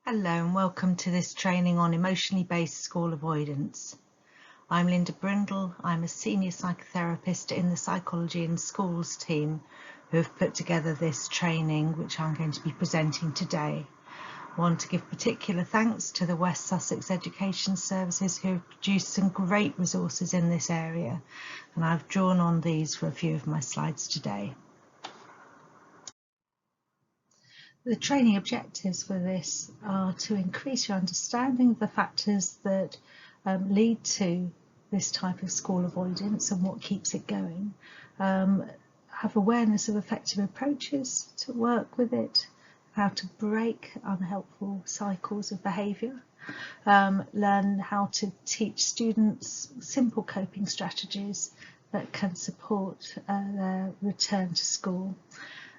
Hello and welcome to this training on emotionally based school avoidance. I'm Linda Brindle. I'm a senior psychotherapist in the Psychology in Schools team who have put together this training which I'm going to be presenting today. I want to give particular thanks to the West Sussex Education Services who have produced some great resources in this area, and I've drawn on these for a few of my slides today. The training objectives for this are to increase your understanding of the factors that lead to this type of school avoidance and what keeps it going, have awareness of effective approaches to work with it, how to break unhelpful cycles of behaviour, learn how to teach students simple coping strategies that can support their return to school,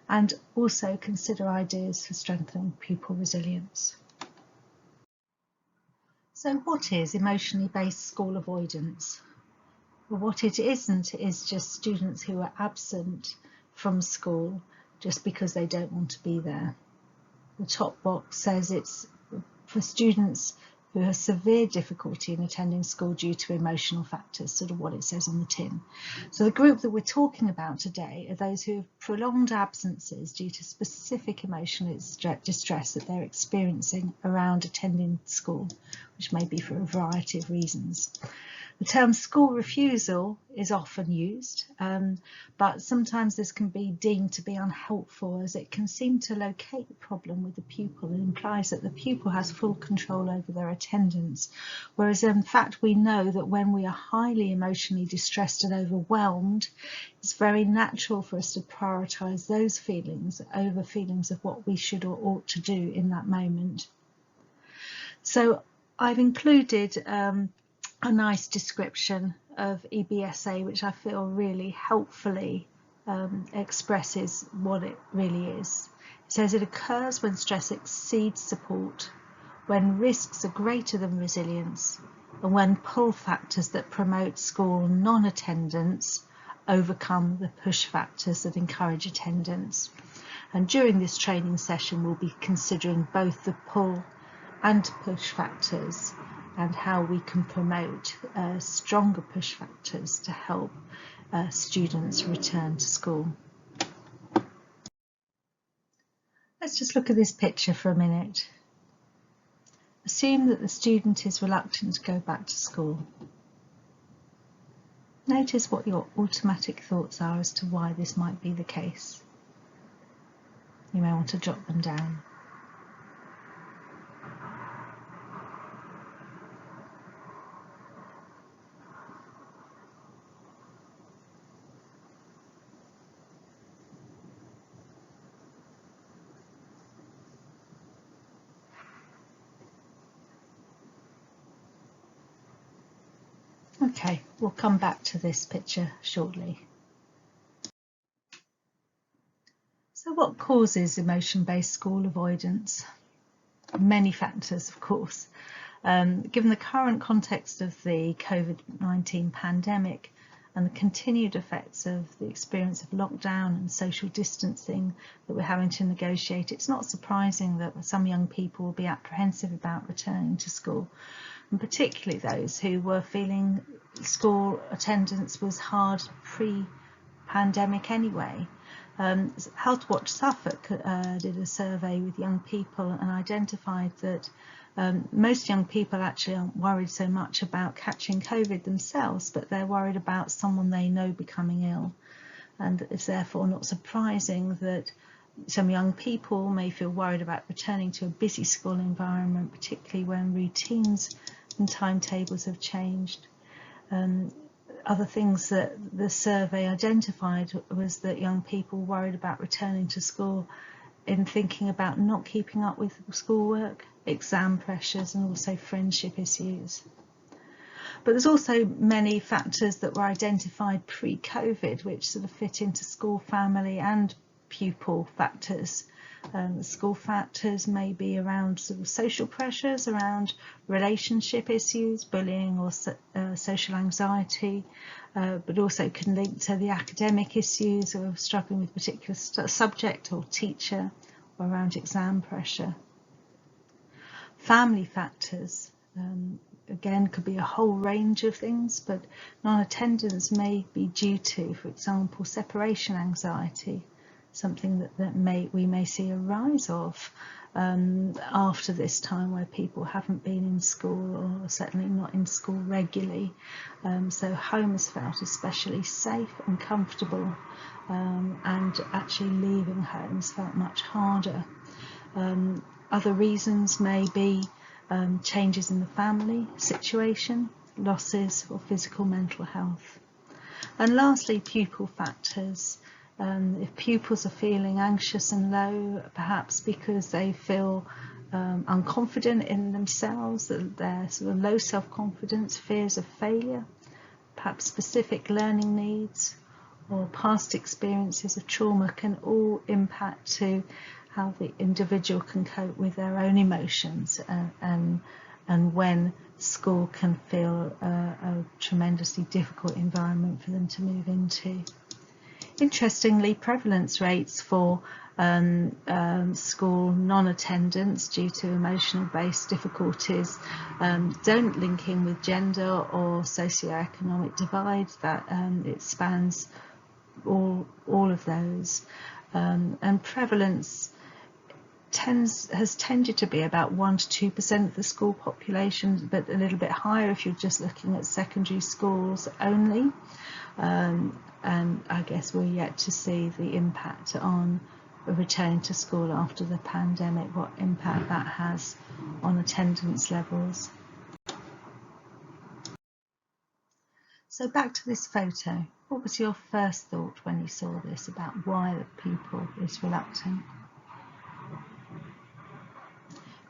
and also consider ideas for strengthening pupil resilience. So what is emotionally based school avoidance? Well, what it isn't is just students who are absent from school just because they don't want to be there. The top box says it's for students who have severe difficulty in attending school due to emotional factors, sort of what it says on the tin. So the group that we're talking about today are those who have prolonged absences due to specific emotional distress that they're experiencing around attending school, which may be for a variety of reasons. The term school refusal is often used, but sometimes this can be deemed to be unhelpful as it can seem to locate the problem with the pupil and implies that the pupil has full control over their attendance, whereas in fact we know that when we are highly emotionally distressed and overwhelmed, it's very natural for us to prioritise those feelings over feelings of what we should or ought to do in that moment. So I've included a nice description of EBSA, which I feel really helpfully expresses what it really is. It says it occurs when stress exceeds support, when risks are greater than resilience, and when pull factors that promote school non-attendance overcome the push factors that encourage attendance. And during this training session, we'll be considering both the pull and push factors and how we can promote stronger push factors to help students return to school. Let's just look at this picture for a minute. Assume that the student is reluctant to go back to school. Notice what your automatic thoughts are as to why this might be the case. You may want to jot them down. Okay, we'll come back to this picture shortly. So what causes emotion-based school avoidance? Many factors, of course. Given the current context of the COVID-19 pandemic and the continued effects of the experience of lockdown and social distancing that we're having to negotiate, it's not surprising that some young people will be apprehensive about returning to school, and particularly those who were feeling school attendance was hard pre-pandemic anyway. Health Watch Suffolk did a survey with young people and identified that most young people actually aren't worried so much about catching COVID themselves, but they're worried about someone they know becoming ill. And it's therefore not surprising that some young people may feel worried about returning to a busy school environment, particularly when routines and timetables have changed. Other things that the survey identified was that young people worried about returning to school in thinking about not keeping up with schoolwork, exam pressures, and also friendship issues. But there's also many factors that were identified pre-COVID which sort of fit into school, family and pupil factors. School factors may be around sort of social pressures, around relationship issues, bullying or social anxiety, but also can link to the academic issues of struggling with a particular subject or teacher, or around exam pressure. Family factors, again, could be a whole range of things, but non-attendance may be due to, for example, separation anxiety, something that we may see a rise of after this time where people haven't been in school, or certainly not in school regularly. So home is felt especially safe and comfortable, and actually leaving home is felt much harder. Other reasons may be changes in the family situation, losses, or physical mental health. And lastly, pupil factors. If pupils are feeling anxious and low, perhaps because they feel unconfident in themselves, that they're sort of low self-confidence, fears of failure, perhaps specific learning needs, or past experiences of trauma, can all impact to how the individual can cope with their own emotions, and when school can feel a tremendously difficult environment for them to move into. Interestingly, prevalence rates for school non-attendance due to emotional-based difficulties don't link in with gender or socioeconomic divide. That it spans all of those, and prevalence has tended to be about 1 to 2% of the school population, but a little bit higher if you're just looking at secondary schools only. And I guess we're yet to see the impact on returning to school after the pandemic, what impact that has on attendance levels. So back to this photo. What was your first thought when you saw this about why the pupil is reluctant?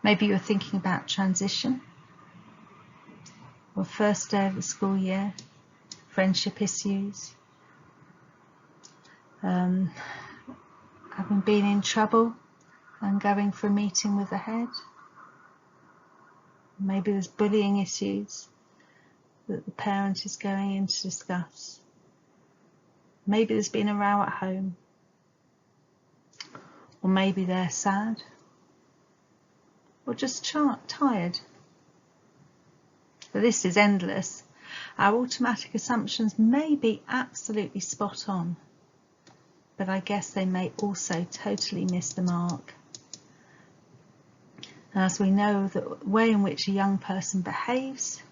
Maybe you're thinking about transition, or first day of the school year, friendship issues, having been in trouble and going for a meeting with the head. Maybe there's bullying issues that the parent is going in to discuss. Maybe there's been a row at home, or maybe they're sad, or just tired. But this is endless. Our automatic assumptions may be absolutely spot on, but I guess they may also totally miss the mark. As we know, the way in which a young person behaves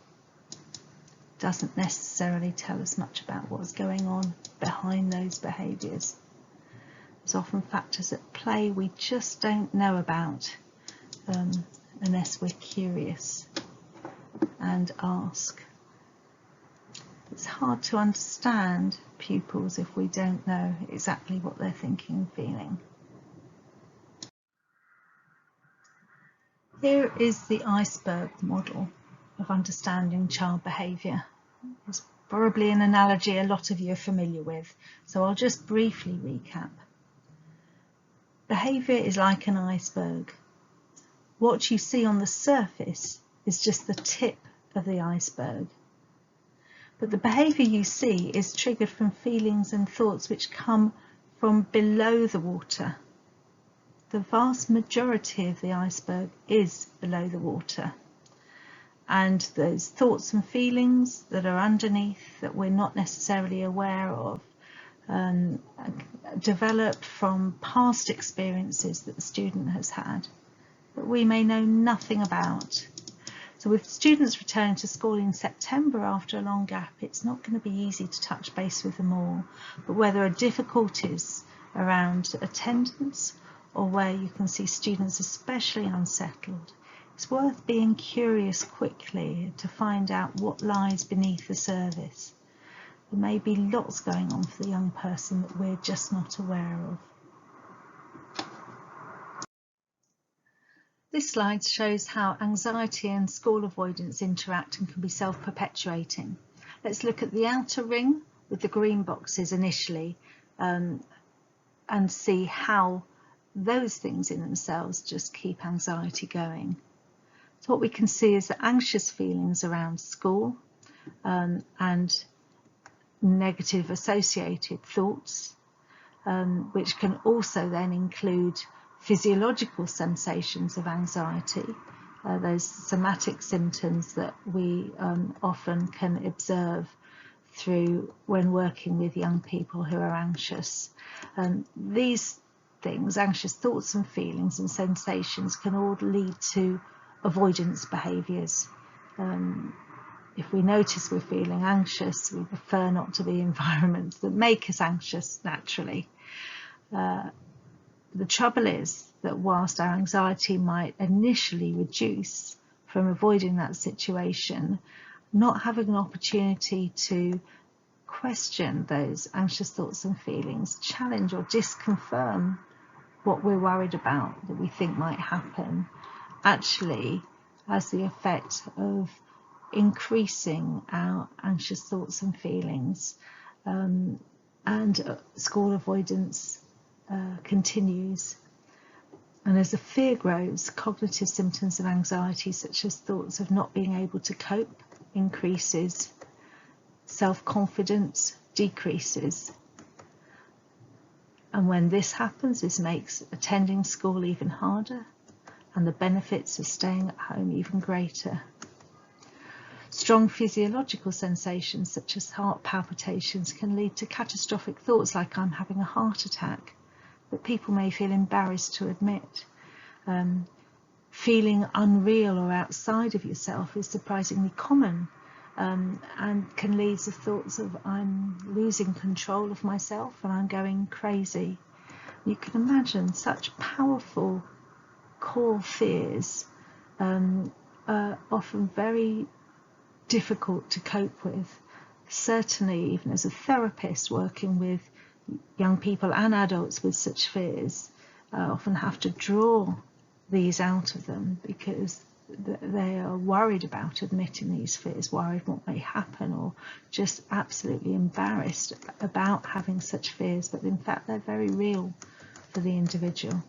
doesn't necessarily tell us much about what's going on behind those behaviours. There's often factors at play we just don't know about unless we're curious and ask. It's hard to understand pupils if we don't know exactly what they're thinking and feeling. Here is the iceberg model of understanding child behaviour. It's probably an analogy a lot of you are familiar with, so I'll just briefly recap. Behaviour is like an iceberg. What you see on the surface is just the tip of the iceberg. But the behaviour you see is triggered from feelings and thoughts which come from below the water. The vast majority of the iceberg is below the water. And those thoughts and feelings that are underneath, that we're not necessarily aware of, develop from past experiences that the student has had, that we may know nothing about. So with students returning to school in September after a long gap, it's not going to be easy to touch base with them all. But where there are difficulties around attendance, or where you can see students especially unsettled, it's worth being curious quickly to find out what lies beneath the surface. There may be lots going on for the young person that we're just not aware of. This slide shows how anxiety and school avoidance interact and can be self-perpetuating. Let's look at the outer ring with the green boxes initially, and see how those things in themselves just keep anxiety going. So what we can see is the anxious feelings around school, and negative associated thoughts, which can also then include physiological sensations of anxiety, those somatic symptoms that we often can observe through when working with young people who are anxious. These things, anxious thoughts and feelings and sensations, can all lead to avoidance behaviours. If we notice we're feeling anxious, we prefer not to be in environments that make us anxious naturally. The trouble is that whilst our anxiety might initially reduce from avoiding that situation, not having an opportunity to question those anxious thoughts and feelings, challenge or disconfirm what we're worried about that we think might happen, actually has the effect of increasing our anxious thoughts and feelings, and school avoidance continues. And as the fear grows, cognitive symptoms of anxiety, such as thoughts of not being able to cope, increases. Self-confidence decreases. And when this happens, this makes attending school even harder and the benefits of staying at home even greater. Strong physiological sensations such as heart palpitations can lead to catastrophic thoughts like I'm having a heart attack, that people may feel embarrassed to admit. Feeling unreal or outside of yourself is surprisingly common, and can lead to thoughts of I'm losing control of myself and I'm going crazy. You can imagine such powerful core fears are often very difficult to cope with. Certainly, even as a therapist working with young people and adults with such fears, often have to draw these out of them because they are worried about admitting these fears, worried what may happen, or just absolutely embarrassed about having such fears, but in fact they're very real for the individual.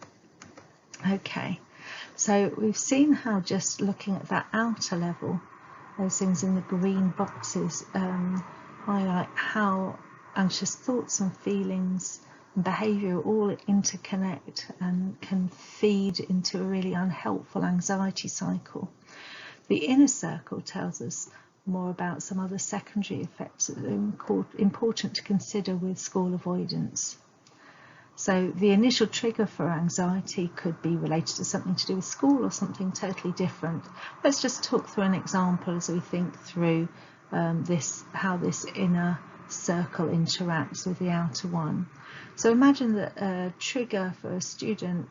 Okay, so we've seen how just looking at that outer level, those things in the green boxes, highlight how anxious thoughts and feelings and behaviour all interconnect and can feed into a really unhelpful anxiety cycle. The inner circle tells us more about some other secondary effects that are important to consider with school avoidance. So the initial trigger for anxiety could be related to something to do with school or something totally different. Let's just talk through an example as we think through how this inner circle interacts with the outer one. So imagine that a trigger for a student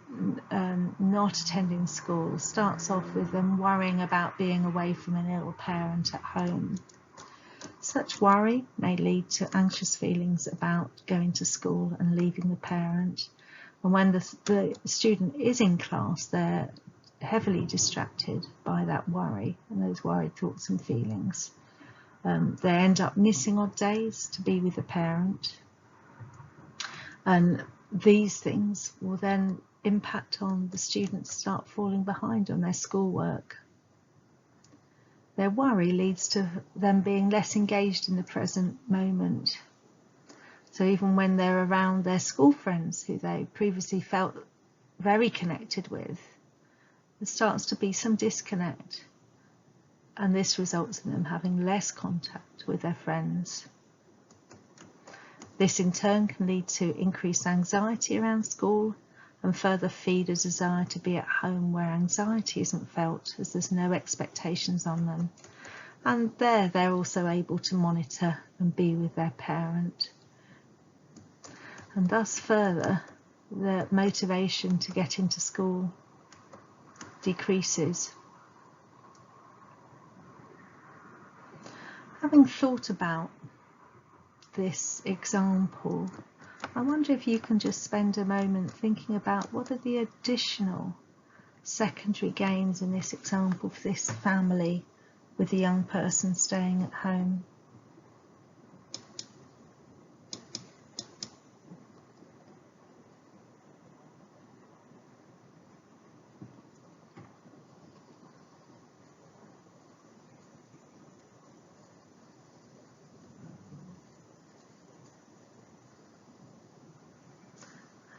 not attending school starts off with them worrying about being away from an ill parent at home. Such worry may lead to anxious feelings about going to school and leaving the parent. And when the student is in class, they're heavily distracted by that worry and those worried thoughts and feelings. They end up missing odd days to be with the parent. And these things will then impact on the students start falling behind on their schoolwork. Their worry leads to them being less engaged in the present moment. So even when they're around their school friends who they previously felt very connected with, there starts to be some disconnect. And this results in them having less contact with their friends. This in turn can lead to increased anxiety around school and further feed a desire to be at home where anxiety isn't felt, as there's no expectations on them. And they're also able to monitor and be with their parent. And thus further, the motivation to get into school decreases. Having thought about this example, I wonder if you can just spend a moment thinking about what are the additional secondary gains in this example for this family with the young person staying at home.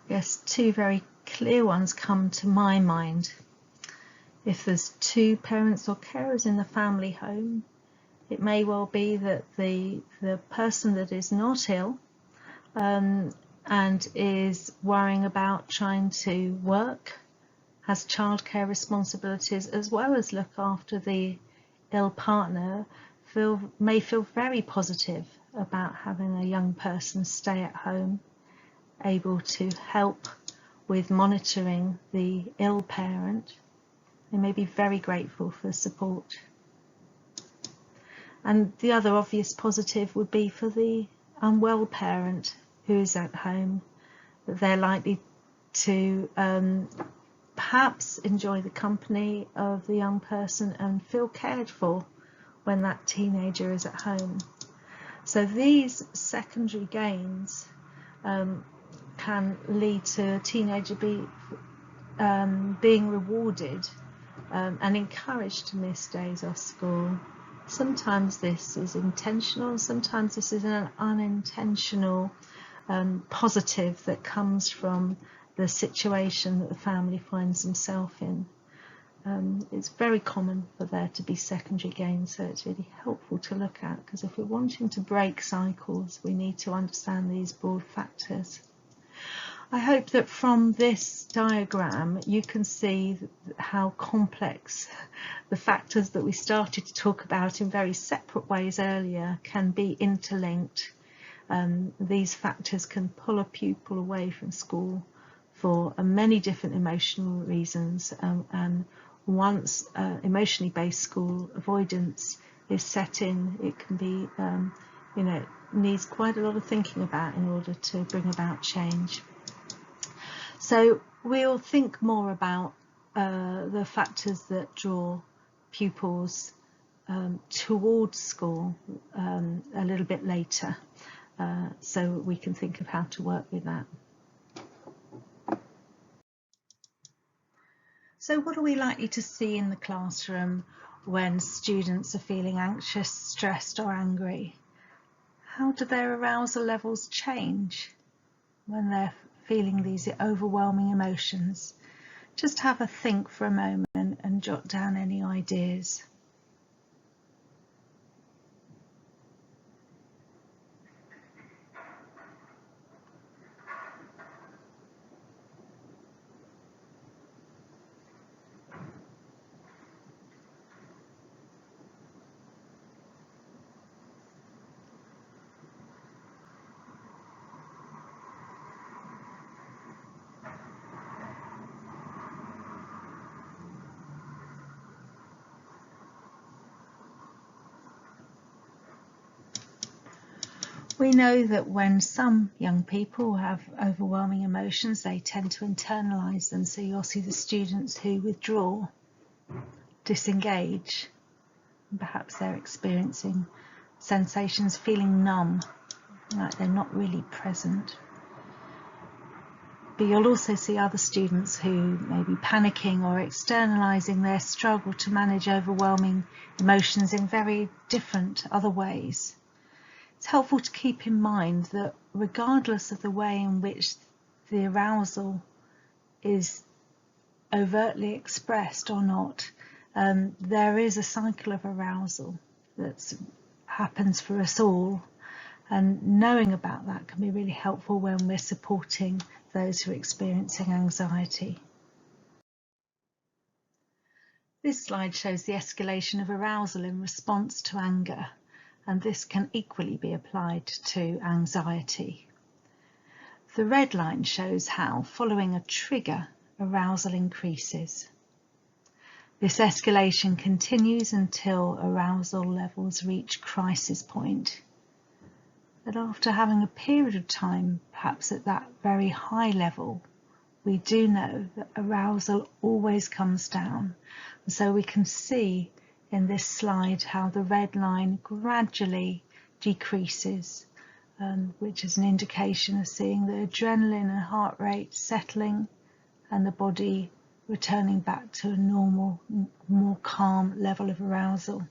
Yes, two very clear ones come to my mind. If there's two parents or carers in the family home, it may well be that the person that is not ill and is worrying about trying to work, has childcare responsibilities, as well as look after the ill partner, may feel very positive about having a young person stay at home, able to help with monitoring the ill parent. They may be very grateful for support. And the other obvious positive would be for the unwell parent who is at home, that they're likely to perhaps enjoy the company of the young person and feel cared for when that teenager is at home. So these secondary gains can lead to a teenager being rewarded and encouraged to miss days off school. Sometimes this is intentional, sometimes this is an unintentional positive that comes from the situation that the family finds themselves in. It's very common for there to be secondary gains, so it's really helpful to look at, because if we're wanting to break cycles, we need to understand these broad factors. I hope that from this diagram you can see how complex the factors that we started to talk about in very separate ways earlier can be interlinked. These factors can pull a pupil away from school for many different emotional reasons, and once emotionally based school avoidance is set in, it can be, needs quite a lot of thinking about in order to bring about change. So we'll think more about the factors that draw pupils towards school a little bit later, so we can think of how to work with that. So what are we likely to see in the classroom when students are feeling anxious, stressed or angry? How do their arousal levels change when they're feeling these overwhelming emotions? Just have a think for a moment and jot down any ideas. We know that when some young people have overwhelming emotions, they tend to internalise them. So you'll see the students who withdraw, disengage, and perhaps they're experiencing sensations, feeling numb, like they're not really present. But you'll also see other students who may be panicking or externalising their struggle to manage overwhelming emotions in very different other ways. It's helpful to keep in mind that regardless of the way in which the arousal is overtly expressed or not, there is a cycle of arousal that happens for us all, and knowing about that can be really helpful when we're supporting those who are experiencing anxiety. This slide shows the escalation of arousal in response to anger, and this can equally be applied to anxiety. The red line shows how, following a trigger, arousal increases. This escalation continues until arousal levels reach crisis point. But after having a period of time, perhaps at that very high level, we do know that arousal always comes down. And so we can see in this slide how the red line gradually decreases, which is an indication of seeing the adrenaline and heart rate settling and the body returning back to a normal, more calm level of arousal.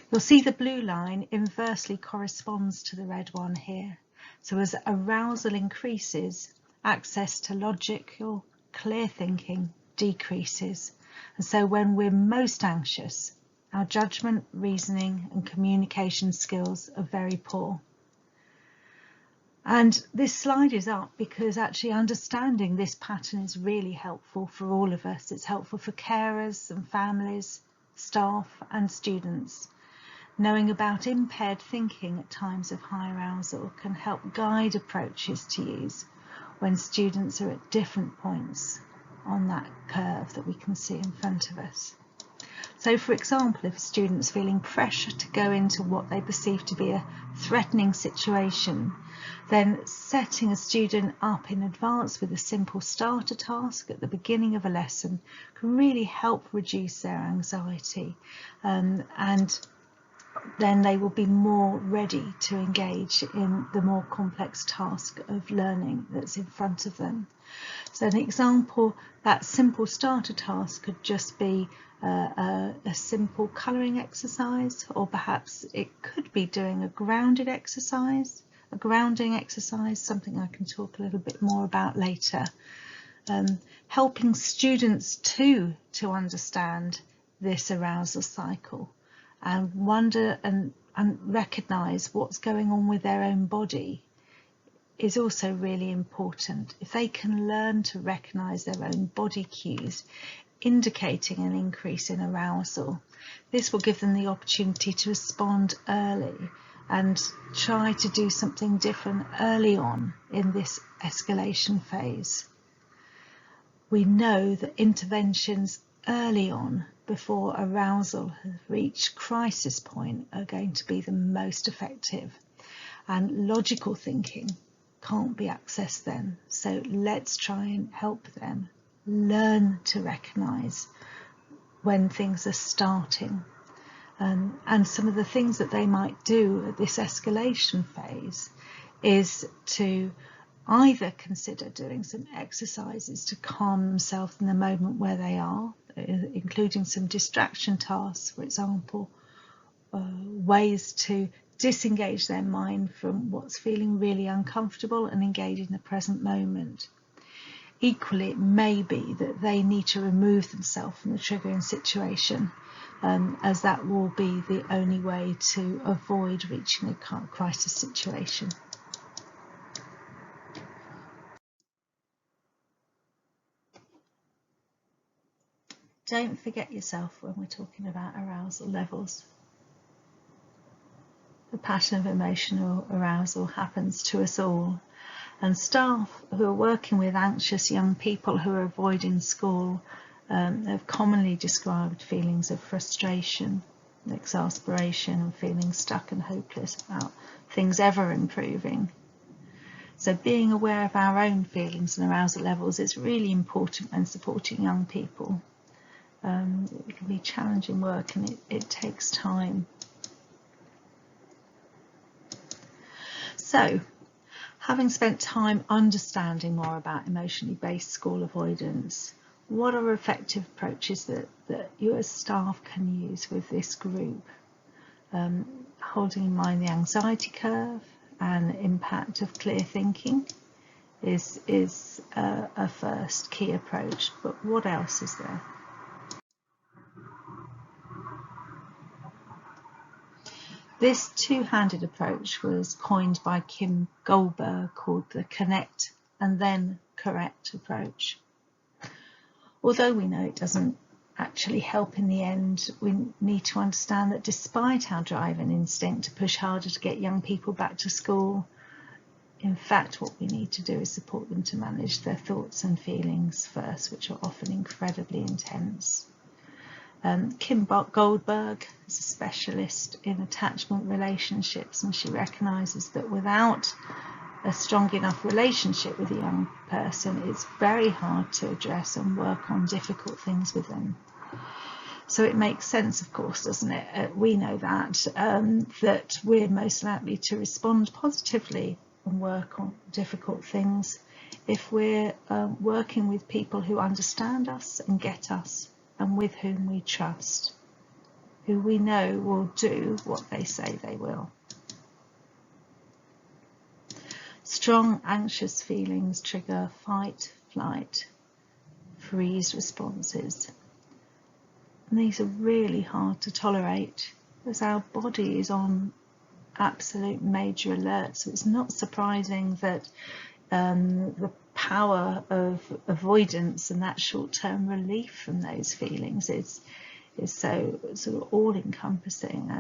You'll see the blue line inversely corresponds to the red one here. So as arousal increases, access to logical, clear thinking decreases, And so when we're most anxious, our judgment, reasoning and communication skills are very poor. And this slide is up because actually understanding this pattern is really helpful for all of us. It's helpful for carers and families, staff and students. Knowing about impaired thinking at times of high arousal can help guide approaches to use when students are at different points on that curve that we can see in front of us. So, for example, if a student's feeling pressure to go into what they perceive to be a threatening situation, then setting a student up in advance with a simple starter task at the beginning of a lesson can really help reduce their anxiety, and then they will be more ready to engage in the more complex task of learning that's in front of them. So an example, that simple starter task could just be a simple colouring exercise, or perhaps it could be doing a grounding exercise, something I can talk a little bit more about later. Helping students to understand this arousal cycle and wonder and recognise what's going on with their own body is also really important. If they can learn to recognise their own body cues indicating an increase in arousal, this will give them the opportunity to respond early and try to do something different early on in this escalation phase. We know that interventions early on, before arousal has reached crisis point, are going to be the most effective, and logical thinking can't be accessed then. So let's try and help them learn to recognise when things are starting, and some of the things that they might do at this escalation phase is to either consider doing some exercises to calm themselves in the moment where they are, including some distraction tasks, for example, ways to disengage their mind from what's feeling really uncomfortable and engage in the present moment. Equally, it may be that they need to remove themselves from the triggering situation, as that will be the only way to avoid reaching a crisis situation. Don't forget yourself when we're talking about arousal levels. The pattern of emotional arousal happens to us all, and staff who are working with anxious young people who are avoiding school have commonly described feelings of frustration, exasperation, and feeling stuck and hopeless about things ever improving. So being aware of our own feelings and arousal levels is really important when supporting young people. It can be challenging work, and it takes time. So, having spent time understanding more about emotionally based school avoidance, what are effective approaches that you as staff can use with this group? Holding in mind the anxiety curve and the impact of clear thinking is a first key approach, but what else is there? This two-handed approach was coined by Kim Goldberg, called the connect and then correct approach. Although we know it doesn't actually help in the end, we need to understand that despite our drive and instinct to push harder to get young people back to school, in fact what we need to do is support them to manage their thoughts and feelings first, which are often incredibly intense. Kim Goldberg is a specialist in attachment relationships, and she recognises that without a strong enough relationship with a young person, it's very hard to address and work on difficult things with them. So it makes sense, of course, doesn't it? We know that we're most likely to respond positively and work on difficult things if we're working with people who understand us and get us, and with whom we trust, who we know will do what they say they will. Strong anxious feelings trigger fight, flight, freeze responses, And these are really hard to tolerate as our body is on absolute major alert. So it's not surprising that the power of avoidance and that short-term relief from those feelings is so sort of all-encompassing.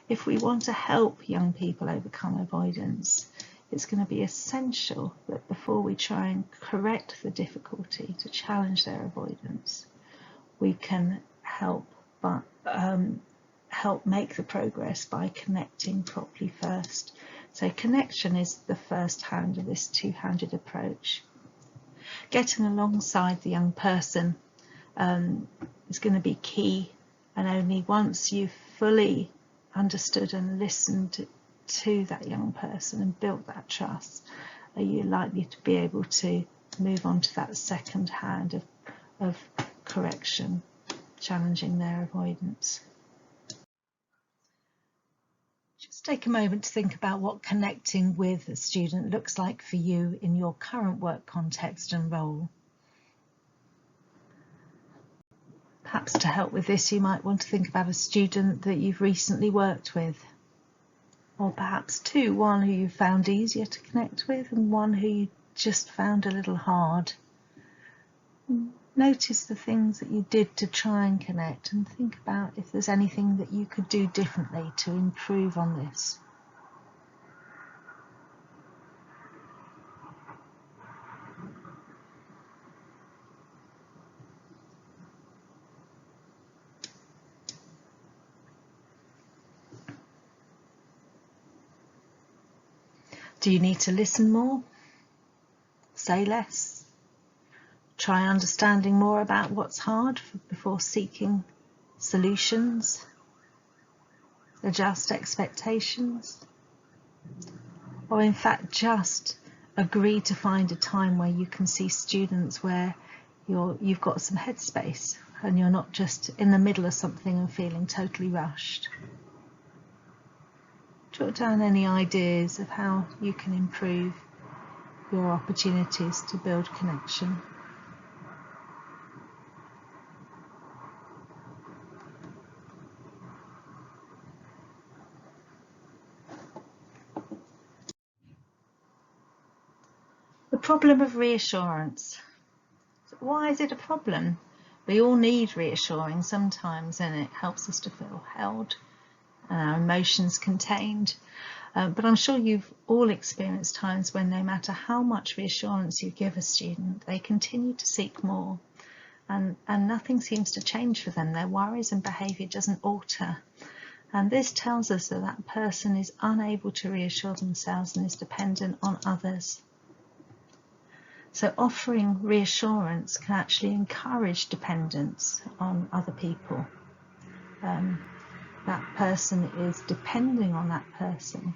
If we want to help young people overcome avoidance, it's going to be essential that before we try and correct the difficulty to challenge their avoidance, we can help make the progress by connecting properly first. So connection is the first hand of this two-handed approach. Getting alongside the young person is going to be key, and only once you've fully understood and listened to that young person and built that trust are you likely to be able to move on to that second hand of correction, challenging their avoidance. Just take a moment to think about what connecting with a student looks like for you in your current work context and role. Perhaps to help with this, you might want to think about a student that you've recently worked with, or perhaps two, one who you found easier to connect with and one who you just found a little hard. Notice the things that you did to try and connect and think about if there's anything that you could do differently to improve on this. Do you need to listen more? Say less? Try understanding more about what's hard before seeking solutions? Adjust expectations? Or in fact just agree to find a time where you can see students where you've got some headspace and you're not just in the middle of something and feeling totally rushed? Jot down any ideas of how you can improve your opportunities to build connection. The problem of reassurance. Why is it a problem? We all need reassuring sometimes, and it helps us to feel held and our emotions contained. But I'm sure you've all experienced times when no matter how much reassurance you give a student, they continue to seek more, and nothing seems to change for them. Their worries and behaviour doesn't alter. And this tells us that that person is unable to reassure themselves and is dependent on others. So offering reassurance can actually encourage dependence on other people. That person is depending on that person,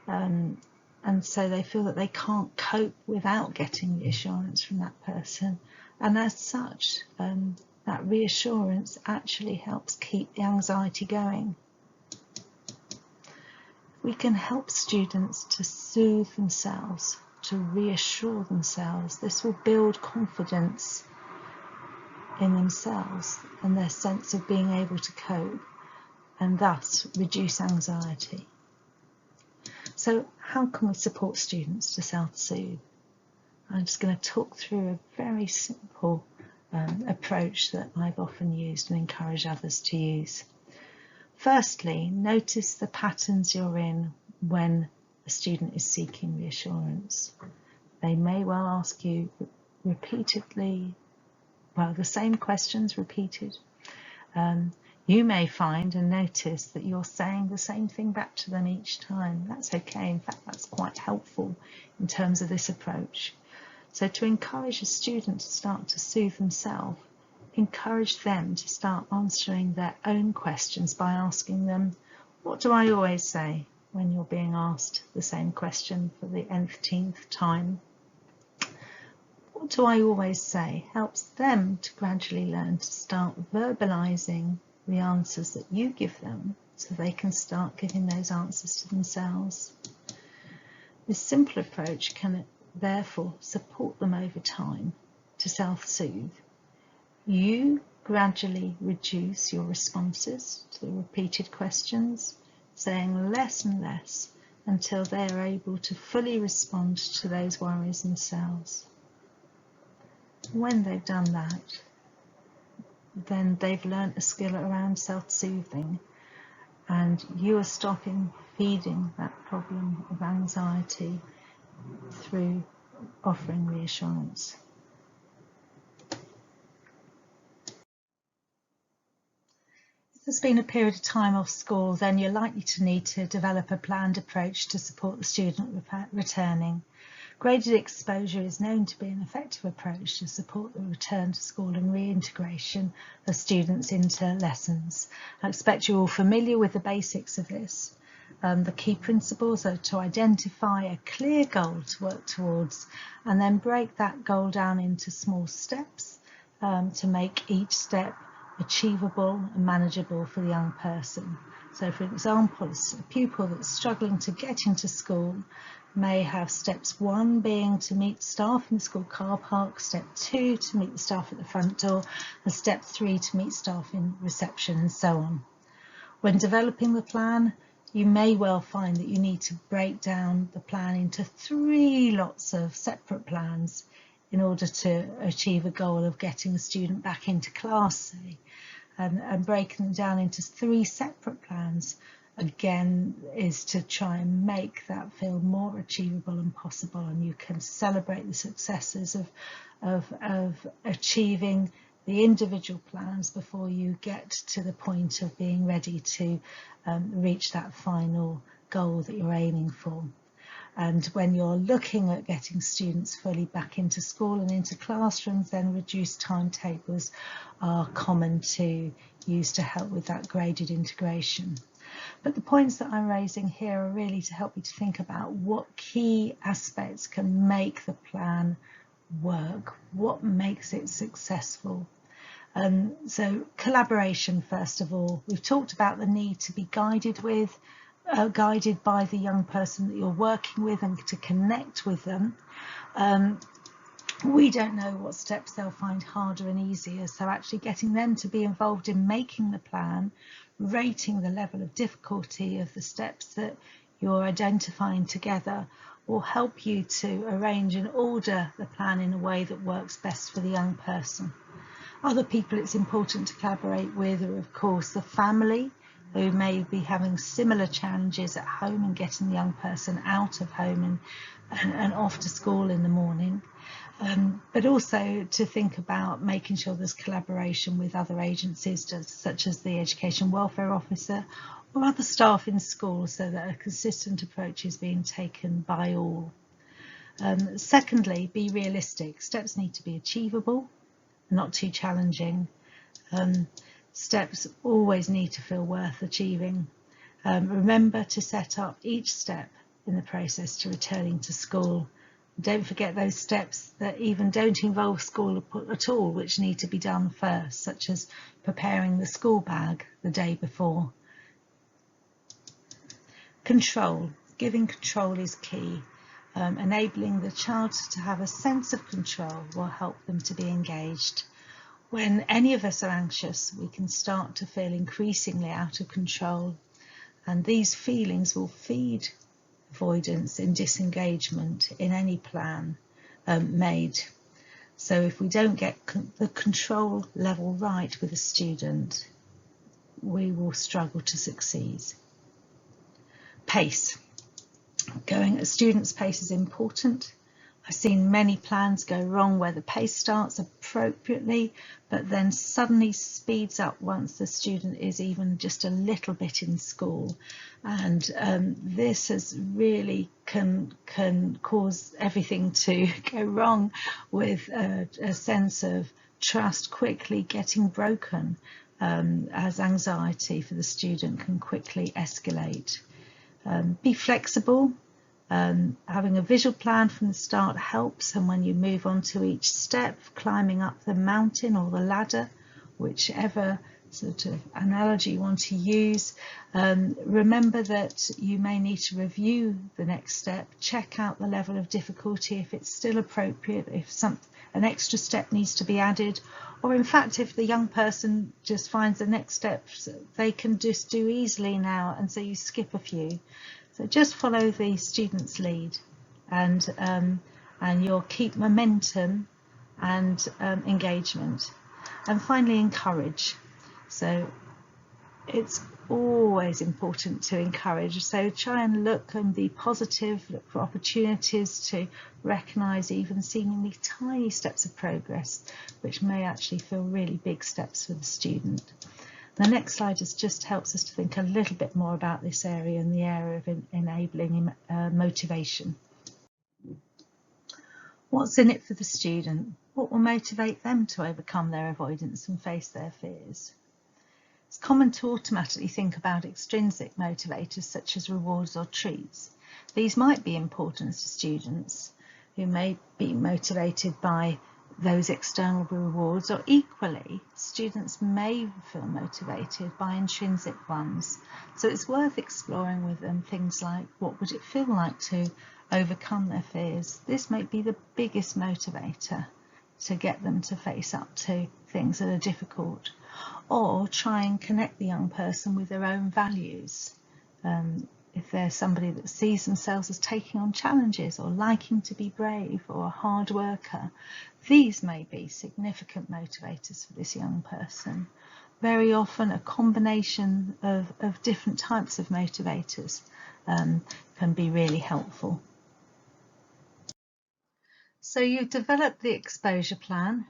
and so they feel that they can't cope without getting reassurance from that person, and as such that reassurance actually helps keep the anxiety going. We can help students to soothe themselves, to reassure themselves. This will build confidence in themselves and their sense of being able to cope, and thus reduce anxiety. So how can we support students to self-soothe? I'm just going to talk through a very simple approach that I've often used and encourage others to use. Firstly, notice the patterns you're in when a student is seeking reassurance. They may well ask you repeatedly, the same questions repeated. You may find and notice that you're saying the same thing back to them each time. That's okay. In fact, that's quite helpful in terms of this approach. So to encourage a student to start to soothe themselves, encourage them to start answering their own questions by asking them, what do I always say when you're being asked the same question for the nth time? What do I always say? Helps them to gradually learn to start verbalizing the answers that you give them, so they can start giving those answers to themselves. This simple approach can therefore support them over time to self-soothe. You Gradually reduce your responses to the repeated questions, saying less and less until they are able to fully respond to those worries themselves. When they've done that, then they've learnt a skill around self-soothing, and you are stopping feeding that problem of anxiety through offering reassurance. If there's been a period of time off school, then you're likely to need to develop a planned approach to support the student returning. Graded exposure is known to be an effective approach to support the return to school and reintegration of students into lessons. I expect you're all familiar with the basics of this. The key principles are to identify a clear goal to work towards and then break that goal down into small steps to make each step achievable and manageable for the young person. So for example, a pupil that's struggling to get into school may have steps 1 being to meet staff in the school car park, step 2 to meet the staff at the front door, and step 3 to meet staff in reception, and so on. When developing the plan, you may well find that you need to break down the plan into 3 lots of separate plans in order to achieve a goal of getting the student back into class, say, and breaking them down into 3 separate plans again is to try and make that feel more achievable and possible, and you can celebrate the successes of achieving the individual plans before you get to the point of being ready to reach that final goal that you're aiming for. And when you're looking at getting students fully back into school and into classrooms, then reduced timetables are common to use to help with that graded integration. But the points that I'm raising here are really to help you to think about what key aspects can make the plan work, what makes it successful. So collaboration, first of all. We've talked about the need to be guided by the young person that you're working with and to connect with them. We don't know what steps they'll find harder and easier, so actually getting them to be involved in making the plan, rating the level of difficulty of the steps that you're identifying together, will help you to arrange and order the plan in a way that works best for the young person. Other people it's important to collaborate with are, of course, the family, who may be having similar challenges at home and getting the young person out of home and off to school in the morning. But also to think about making sure there's collaboration with other agencies such as the Education Welfare Officer or other staff in school, so that a consistent approach is being taken by all. Secondly, be realistic. Steps need to be achievable, not too challenging. Steps always need to feel worth achieving. Remember to set up each step in the process to returning to school. Don't forget those steps that even don't involve school at all, which need to be done first, such as preparing the school bag the day before. Control. Giving control is key. Enabling the child to have a sense of control will help them to be engaged. When any of us are anxious, we can start to feel increasingly out of control, and these feelings will feed avoidance and disengagement in any plan made. So if we don't get the control level right with a student, we will struggle to succeed. Pace. Going at a student's pace is important. I've seen many plans go wrong where the pace starts appropriately, but then suddenly speeds up once the student is even just a little bit in school. And this has really can cause everything to go wrong, with a sense of trust quickly getting broken as anxiety for the student can quickly escalate. Be flexible. Having a visual plan from the start helps, and when you move on to each step, climbing up the mountain or the ladder, whichever sort of analogy you want to use, remember that you may need to review the next step, check out the level of difficulty if it's still appropriate, if an extra step needs to be added, or in fact if the young person just finds the next steps they can just do easily now, and so you skip a few. So just follow the student's lead, and you'll keep momentum and engagement. And finally, encourage. So it's always important to encourage, so try and look and be positive, look for opportunities to recognise even seemingly tiny steps of progress which may actually feel really big steps for the student. The next slide just helps us to think a little bit more about this area and the area of enabling motivation. What's in it for the student? What will motivate them to overcome their avoidance and face their fears? It's common to automatically think about extrinsic motivators such as rewards or treats. These might be important to students who may be motivated by those external rewards, or equally, students may feel motivated by intrinsic ones. So it's worth exploring with them things like, what would it feel like to overcome their fears? This may be the biggest motivator to get them to face up to things that are difficult. Or try and connect the young person with their own values. If they're somebody that sees themselves as taking on challenges or liking to be brave or a hard worker, these may be significant motivators for this young person. Very often a combination of different types of motivators can be really helpful. So you've developed the exposure plan.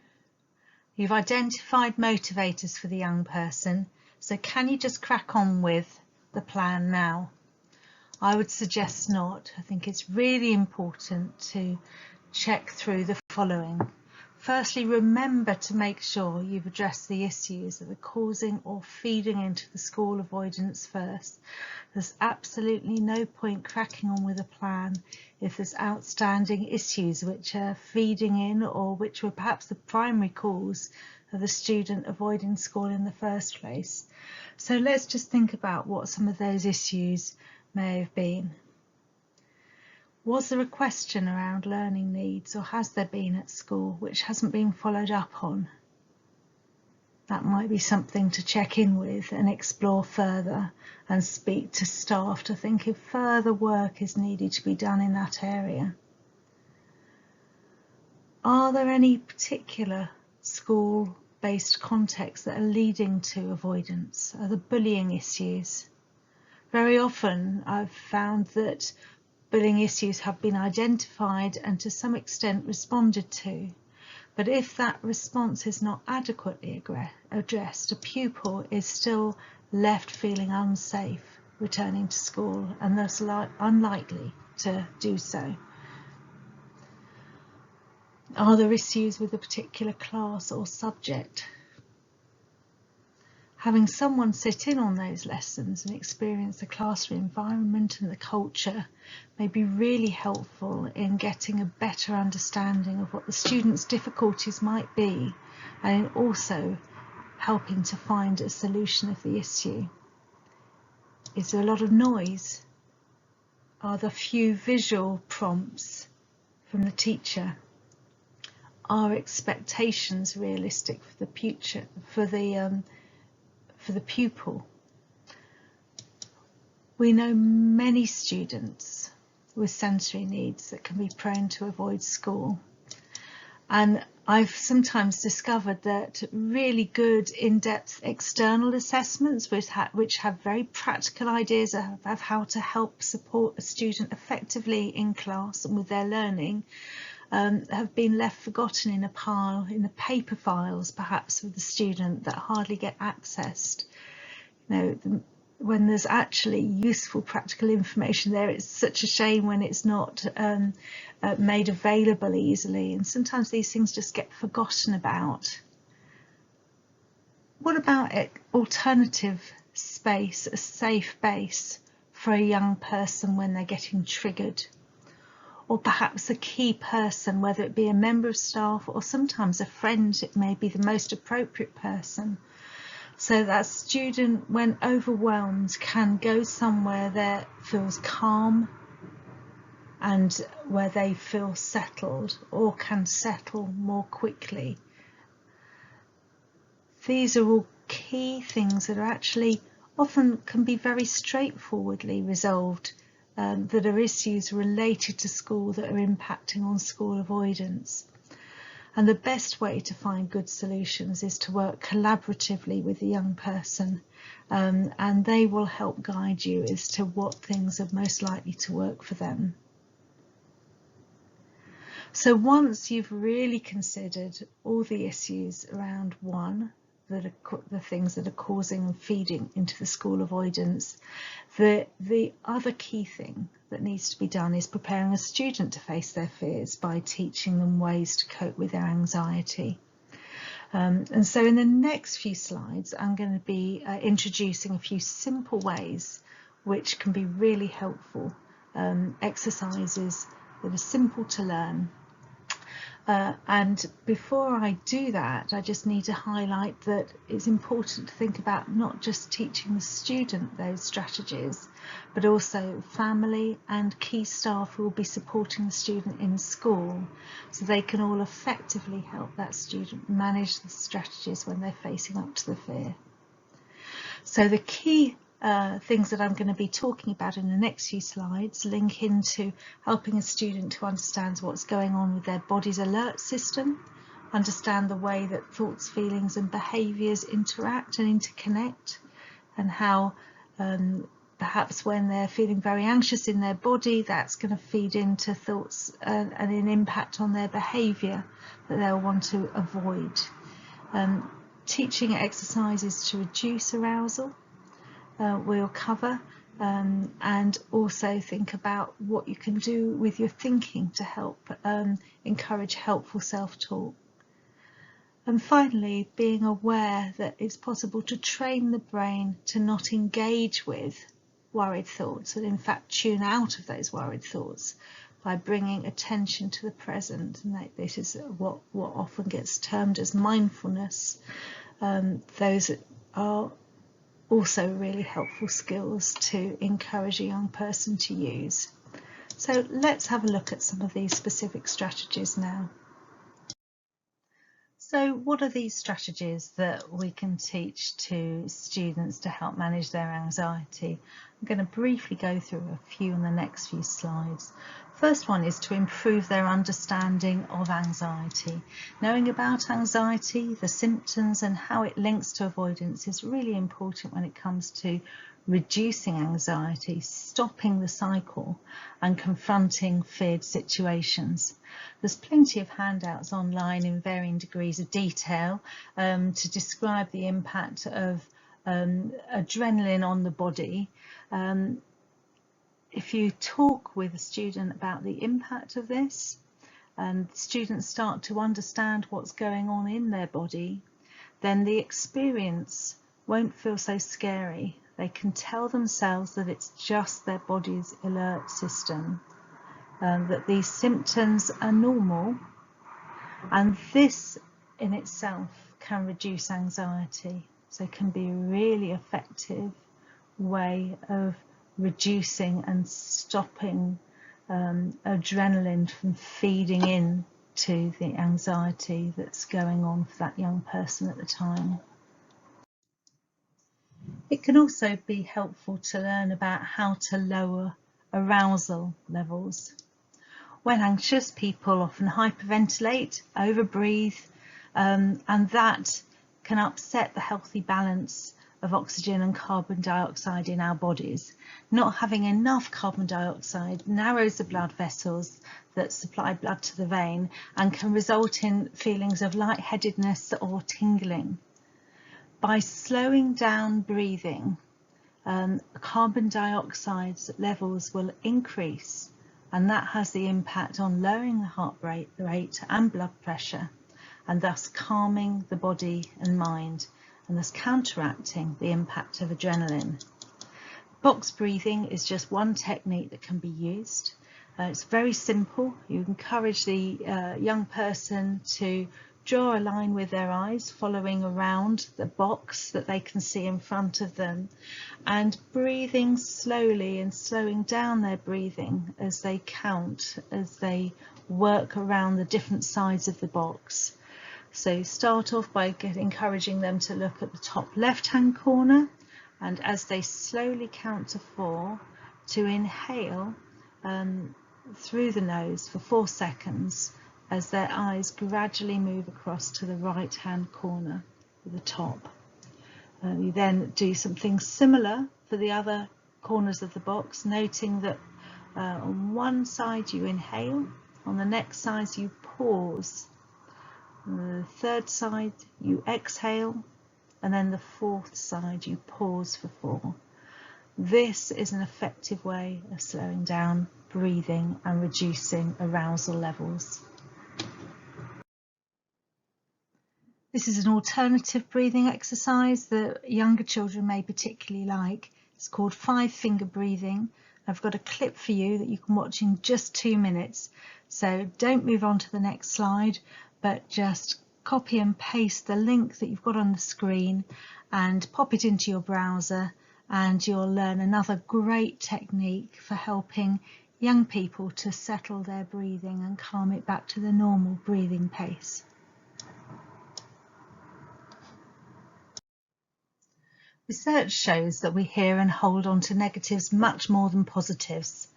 You've identified motivators for the young person, so can you just crack on with the plan now? I would suggest not. I think it's really important to check through the following. Firstly, remember to make sure you've addressed the issues that are causing or feeding into the school avoidance first. There's absolutely no point cracking on with a plan if there's outstanding issues which are feeding in, or which were perhaps the primary cause of the student avoiding school in the first place. So let's just think about what some of those issues may have been. Was there a question around learning needs, or has there been at school, which hasn't been followed up on? That might be something to check in with and explore further, and speak to staff to think if further work is needed to be done in that area. Are there any particular school-based contexts that are leading to avoidance? Are there bullying issues? Very often I've found that bullying issues have been identified and to some extent responded to. But if that response is not adequately addressed, a pupil is still left feeling unsafe returning to school, and thus unlikely to do so. Are there issues with a particular class or subject? Having someone sit in on those lessons and experience the classroom environment and the culture may be really helpful in getting a better understanding of what the students' difficulties might be, and in also helping to find a solution of the issue. Is there a lot of noise? Are there few visual prompts from the teacher? Are expectations realistic for the future, for the pupil? We know many students with sensory needs that can be prone to avoid school, and I've sometimes discovered that really good in-depth external assessments which have very practical ideas of how to help support a student effectively in class and with their learning have been left forgotten in a pile in the paper files perhaps of the student that hardly get accessed. You know, when there's actually useful practical information there, it's such a shame when it's not made available easily, and sometimes these things just get forgotten about. What about alternative space, a safe base for a young person when they're getting triggered? Or perhaps a key person, whether it be a member of staff or sometimes a friend, it may be the most appropriate person. So that student, when overwhelmed, can go somewhere that feels calm and where they feel settled or can settle more quickly. These are all key things that are actually often can be very straightforwardly resolved, that are issues related to school that are impacting on school avoidance. And the best way to find good solutions is to work collaboratively with the young person, and they will help guide you as to what things are most likely to work for them. So once you've really considered all the issues around the things that are causing and feeding into the school avoidance, the other key thing that needs to be done is preparing a student to face their fears by teaching them ways to cope with their anxiety. And so in the next few slides, I'm going to be introducing a few simple ways which can be really helpful, exercises that are simple to learn. And before I do that, I just need to highlight that it's important to think about not just teaching the student those strategies, but also family and key staff who will be supporting the student in school, so they can all effectively help that student manage the strategies when they're facing up to the fear. So the key things that I'm going to be talking about in the next few slides link into helping a student to understand what's going on with their body's alert system, understand the way that thoughts, feelings and behaviours interact and interconnect, and how perhaps when they're feeling very anxious in their body, that's going to feed into thoughts and an impact on their behaviour that they'll want to avoid. Teaching exercises to reduce arousal we'll cover, and also think about what you can do with your thinking to help encourage helpful self-talk. And finally, being aware that it's possible to train the brain to not engage with worried thoughts and in fact tune out of those worried thoughts by bringing attention to the present. And this is what often gets termed as mindfulness. Those are also really helpful skills to encourage a young person to use. So let's have a look at some of these specific strategies now. So what are these strategies that we can teach to students to help manage their anxiety? I'm going to briefly go through a few in the next few slides. First one is to improve their understanding of anxiety. Knowing about anxiety, the symptoms and how it links to avoidance is really important when it comes to reducing anxiety, stopping the cycle and confronting feared situations. There's plenty of handouts online in varying degrees of detail to describe the impact of adrenaline on the body. If you talk with a student about the impact of this, and students start to understand what's going on in their body, then the experience won't feel so scary. They can tell themselves that it's just their body's alert system, that these symptoms are normal, and this in itself can reduce anxiety. So it can be a really effective way of reducing and stopping adrenaline from feeding in to the anxiety that's going on for that young person at the time. It can also be helpful to learn about how to lower arousal levels. When anxious, people often hyperventilate, overbreathe, and that can upset the healthy balance of oxygen and carbon dioxide in our bodies. Not having enough carbon dioxide narrows the blood vessels that supply blood to the vein and can result in feelings of lightheadedness or tingling. By slowing down breathing, carbon dioxide levels will increase, and that has the impact on lowering the heart rate and blood pressure, and thus calming the body and mind, and thus counteracting the impact of adrenaline. Box breathing is just one technique that can be used. It's very simple. You encourage the young person to draw a line with their eyes, following around the box that they can see in front of them, and breathing slowly and slowing down their breathing as they count, as they work around the different sides of the box. So start off by encouraging them to look at the top left-hand corner, and as they slowly count to 4, to inhale through the nose for 4 seconds as their eyes gradually move across to the right-hand corner of the top. You then do something similar for the other corners of the box, noting that on one side you inhale, on the next side you pause, on the third side you exhale, and then the fourth side you pause for 4. This is an effective way of slowing down breathing and reducing arousal levels. This is an alternative breathing exercise that younger children may particularly like. It's called 5-finger breathing. I've got a clip for you that you can watch in just 2 minutes. So don't move on to the next slide, but just copy and paste the link that you've got on the screen and pop it into your browser, and you'll learn another great technique for helping young people to settle their breathing and calm it back to the normal breathing pace. Research shows that we hear and hold on to negatives much more than positives.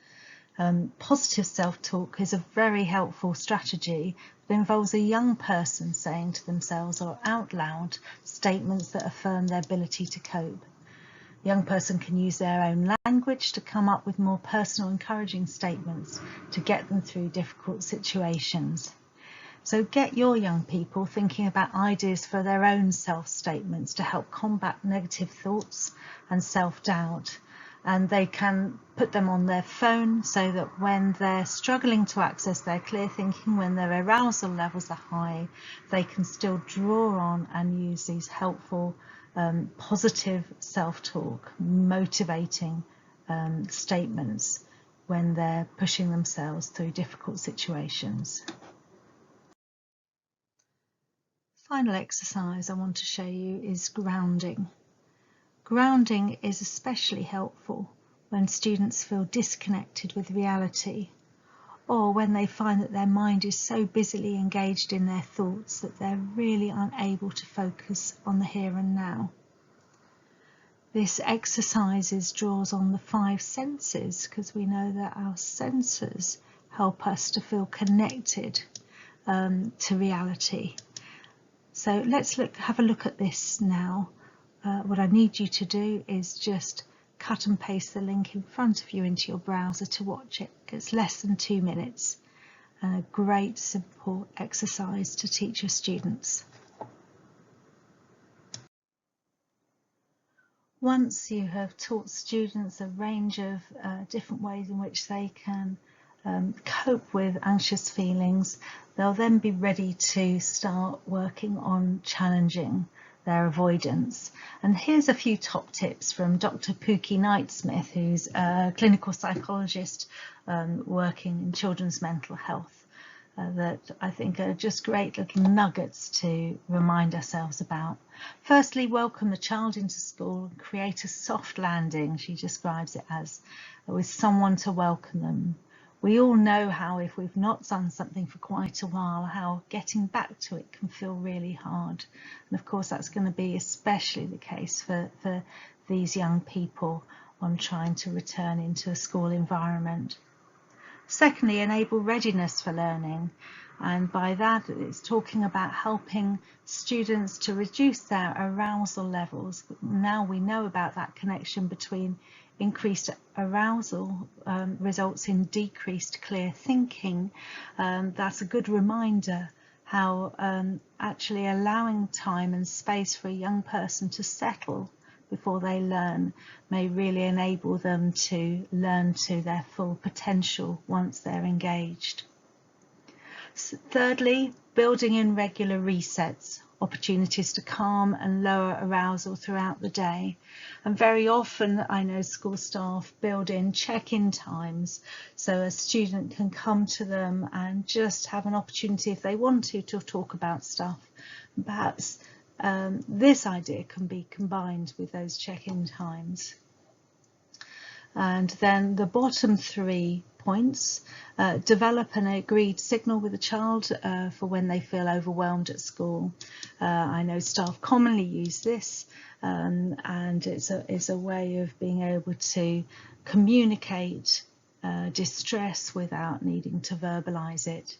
Positive self-talk is a very helpful strategy that involves a young person saying to themselves or out loud statements that affirm their ability to cope. A young person can use their own language to come up with more personal, encouraging statements to get them through difficult situations. So get your young people thinking about ideas for their own self-statements to help combat negative thoughts and self-doubt. And they can put them on their phone so that when they're struggling to access their clear thinking, when their arousal levels are high, they can still draw on and use these helpful positive self-talk, motivating statements when they're pushing themselves through difficult situations. Final exercise I want to show you is grounding. Grounding is especially helpful when students feel disconnected with reality, or when they find that their mind is so busily engaged in their thoughts that they're really unable to focus on the here and now. This exercise draws on the 5 senses, because we know that our senses help us to feel connected to reality. So let's have a look at this now. What I need you to do is just cut and paste the link in front of you into your browser to watch it. It's less than 2 minutes and a great simple exercise to teach your students. Once you have taught students a range of different ways in which they can cope with anxious feelings, they'll then be ready to start working on challenging their avoidance. And here's a few top tips from Dr. Pookie Knightsmith, who's a clinical psychologist working in children's mental health, that I think are just great little nuggets to remind ourselves about. Firstly, welcome the child into school and create a soft landing, she describes it as, with someone to welcome them. We all know how, if we've not done something for quite a while, how getting back to it can feel really hard. And of course, that's going to be especially the case for these young people on trying to return into a school environment. Secondly, enable readiness for learning. And by that, it's talking about helping students to reduce their arousal levels. Now we know about that connection between increased arousal results in decreased clear thinking. That's a good reminder how actually allowing time and space for a young person to settle before they learn may really enable them to learn to their full potential once they're engaged. Thirdly, building in regular resets. opportunities to calm and lower arousal throughout the day. And very often I know school staff build in check-in times so a student can come to them and just have an opportunity, if they want to talk about stuff. And perhaps this idea can be combined with those check-in times. And then the bottom 3 points, develop an agreed signal with the child for when they feel overwhelmed at school. I know staff commonly use this, and it's a way of being able to communicate distress without needing to verbalise it.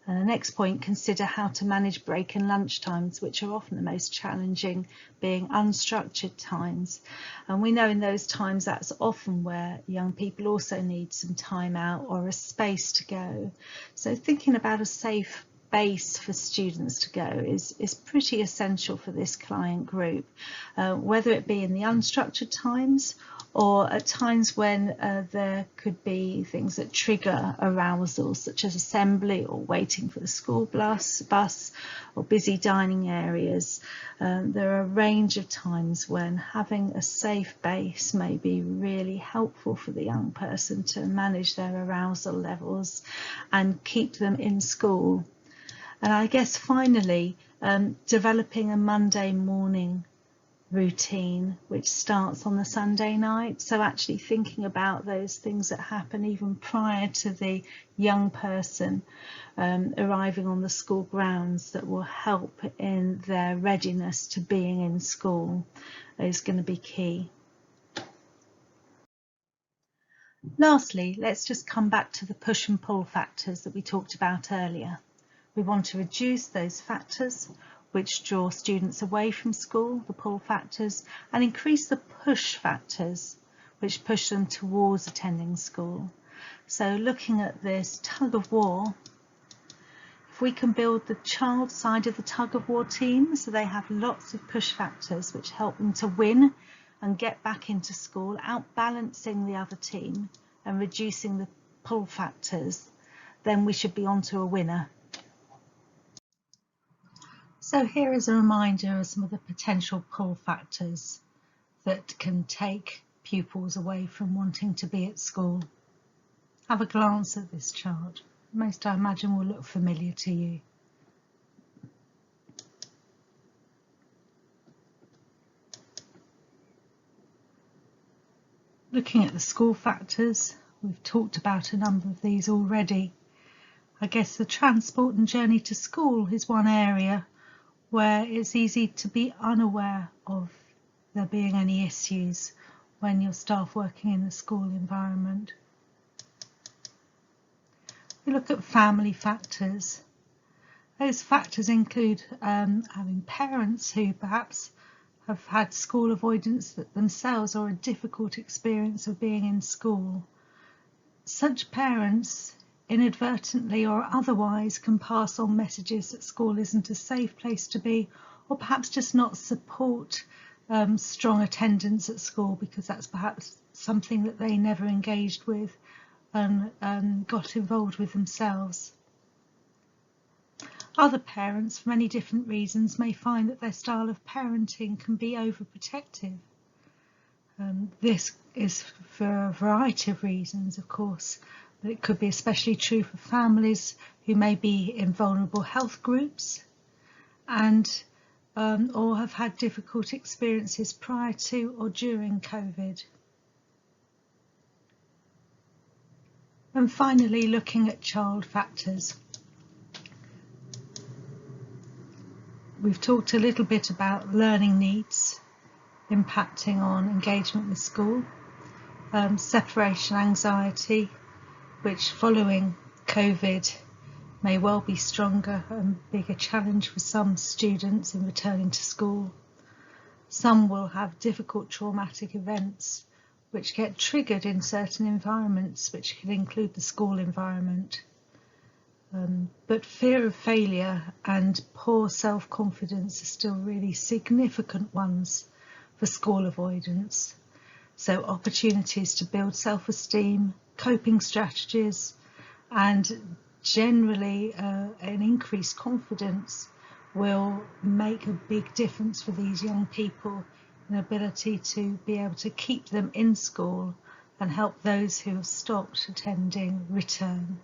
And the next point, consider how to manage break and lunch times, which are often the most challenging, being unstructured times. And we know in those times that's often where young people also need some time out or a space to go. So thinking about a safe base for students to go is pretty essential for this client group, whether it be in the unstructured times or at times when there could be things that trigger arousal, such as assembly or waiting for the school bus or busy dining areas. There are a range of times when having a safe base may be really helpful for the young person to manage their arousal levels and keep them in school. And I guess finally, developing a Monday morning routine which starts on the Sunday night, so actually thinking about those things that happen even prior to the young person arriving on the school grounds that will help in their readiness to being in school is going to be key. Lastly, let's just come back to the push and pull factors that we talked about earlier. We want to reduce those factors which draw students away from school, the pull factors, and increase the push factors, which push them towards attending school. So looking at this tug of war, if we can build the child side of the tug of war team so they have lots of push factors which help them to win and get back into school, outbalancing the other team and reducing the pull factors, then we should be on to a winner. So here is a reminder of some of the potential pull factors that can take pupils away from wanting to be at school. Have a glance at this chart. Most, I imagine, will look familiar to you. Looking at the school factors, we've talked about a number of these already. I guess the transport and journey to school is one area where it's easy to be unaware of there being any issues when you're staff working in the school environment. We look at family factors. Those factors include having parents who perhaps have had school avoidance themselves or a difficult experience of being in school. Such parents inadvertently or otherwise can pass on messages that school isn't a safe place to be, or perhaps just not support strong attendance at school because that's perhaps something that they never engaged with and got involved with themselves. Other parents, for many different reasons, may find that their style of parenting can be overprotective. This is for a variety of reasons, of course, but it could be especially true for families who may be in vulnerable health groups and or have had difficult experiences prior to or during COVID. And finally, looking at child factors. We've talked a little bit about learning needs impacting on engagement with school, separation anxiety, which following COVID may well be stronger and bigger challenge for some students in returning to school. Some will have difficult traumatic events which get triggered in certain environments, which could include the school environment. But fear of failure and poor self-confidence are still really significant ones for school avoidance. So opportunities to build self-esteem, coping strategies, and generally an increased confidence will make a big difference for these young people, an ability to be able to keep them in school and help those who have stopped attending return.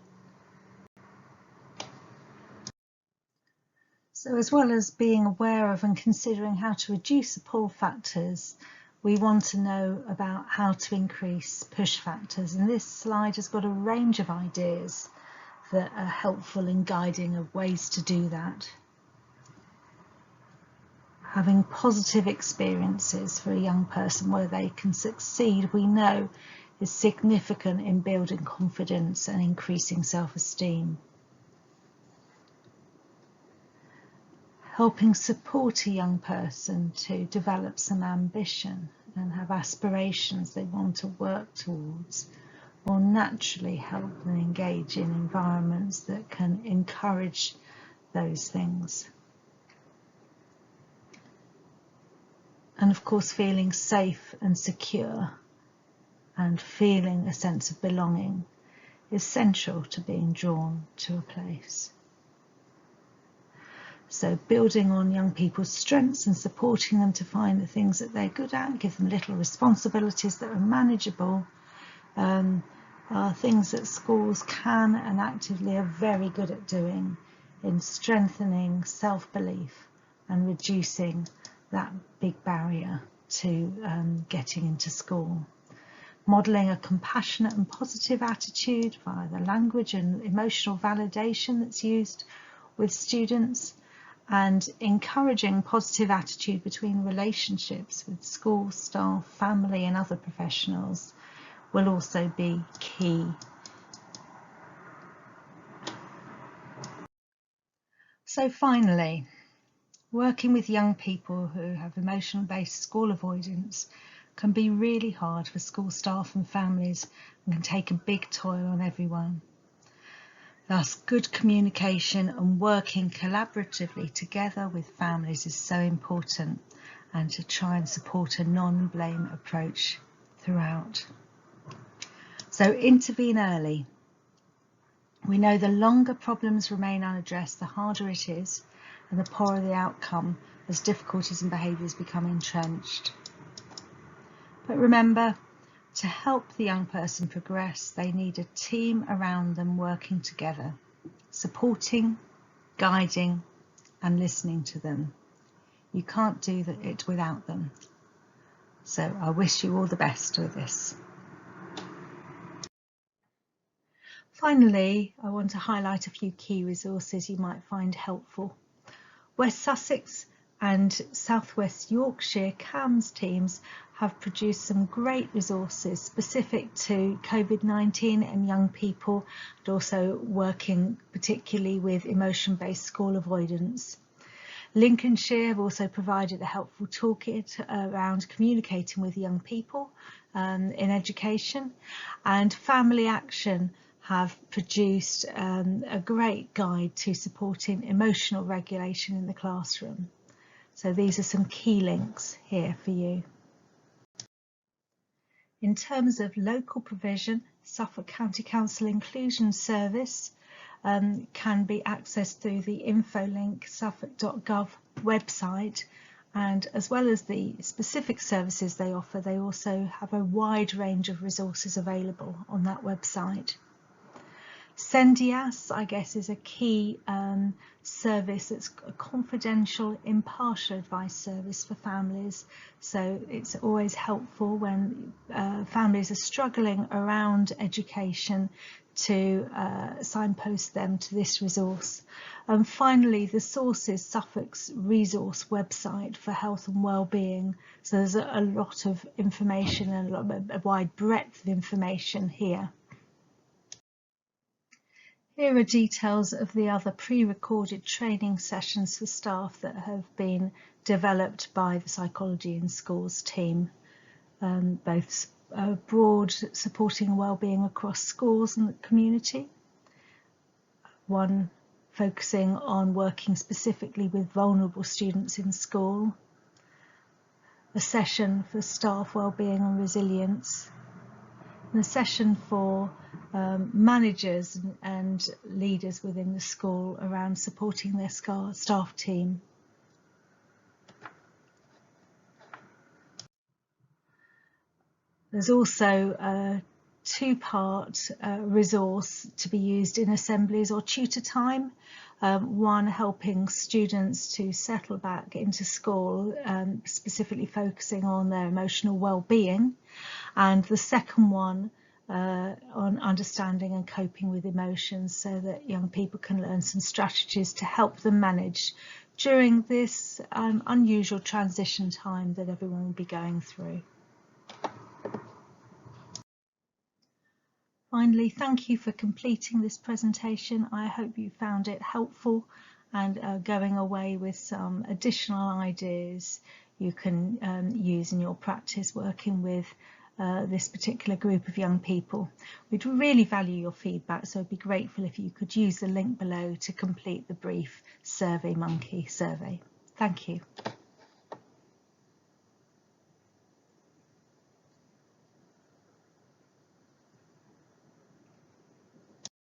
So as well as being aware of and considering how to reduce the pull factors, we want to know about how to increase push factors. And this slide has got a range of ideas that are helpful in guiding of ways to do that. Having positive experiences for a young person where they can succeed, we know, is significant in building confidence and increasing self-esteem. Helping support a young person to develop some ambition and have aspirations they want to work towards will naturally help them engage in environments that can encourage those things. And of course, feeling safe and secure and feeling a sense of belonging is central to being drawn to a place. So building on young people's strengths and supporting them to find the things that they're good at, give them little responsibilities that are manageable, are things that schools can and actively are very good at doing in strengthening self-belief and reducing that big barrier to getting into school. Modelling a compassionate and positive attitude via the language and emotional validation that's used with students, and encouraging positive attitude between relationships with school staff, family and other professionals will also be key. So finally, working with young people who have emotional-based school avoidance can be really hard for school staff and families and can take a big toll on everyone. Thus, good communication and working collaboratively together with families is so important, and to try and support a non-blame approach throughout. So intervene early. We know the longer problems remain unaddressed, the harder it is, and the poorer the outcome as difficulties and behaviours become entrenched. But remember, to help the young person progress, they need a team around them working together, supporting, guiding and listening to them. You can't do it without them. So I wish you all the best with this. Finally, I want to highlight a few key resources you might find helpful. West Sussex and South West Yorkshire CAMS teams have produced some great resources specific to COVID-19 and young people, and also working particularly with emotion-based school avoidance. Lincolnshire have also provided a helpful toolkit around communicating with young people in education, and Family Action have produced a great guide to supporting emotional regulation in the classroom. So these are some key links here for you. In terms of local provision, Suffolk County Council Inclusion Service can be accessed through the info link suffolk.gov website, and as well as the specific services they offer, they also have a wide range of resources available on that website. Sendias, I guess, is a key service that's a confidential, impartial advice service for families. So it's always helpful when families are struggling around education to signpost them to this resource. And finally, the source is Suffolk's resource website for health and well-being. So there's a lot of information and a wide breadth of information here. Here are details of the other pre-recorded training sessions for staff that have been developed by the Psychology in Schools team, both broad supporting well-being across schools and the community, one focusing on working specifically with vulnerable students in school, a session for staff well-being and resilience, and a session for managers and leaders within the school around supporting their staff team. There's also a two-part resource to be used in assemblies or tutor time. One helping students to settle back into school, specifically focusing on their emotional well-being, and the second one on understanding and coping with emotions, so that young people can learn some strategies to help them manage during this unusual transition time that everyone will be going through. Finally, thank you for completing this presentation. I hope you found it helpful and going away with some additional ideas you can use in your practice working with this particular group of young people. We'd really value your feedback, so I'd be grateful if you could use the link below to complete the brief SurveyMonkey survey. Thank you.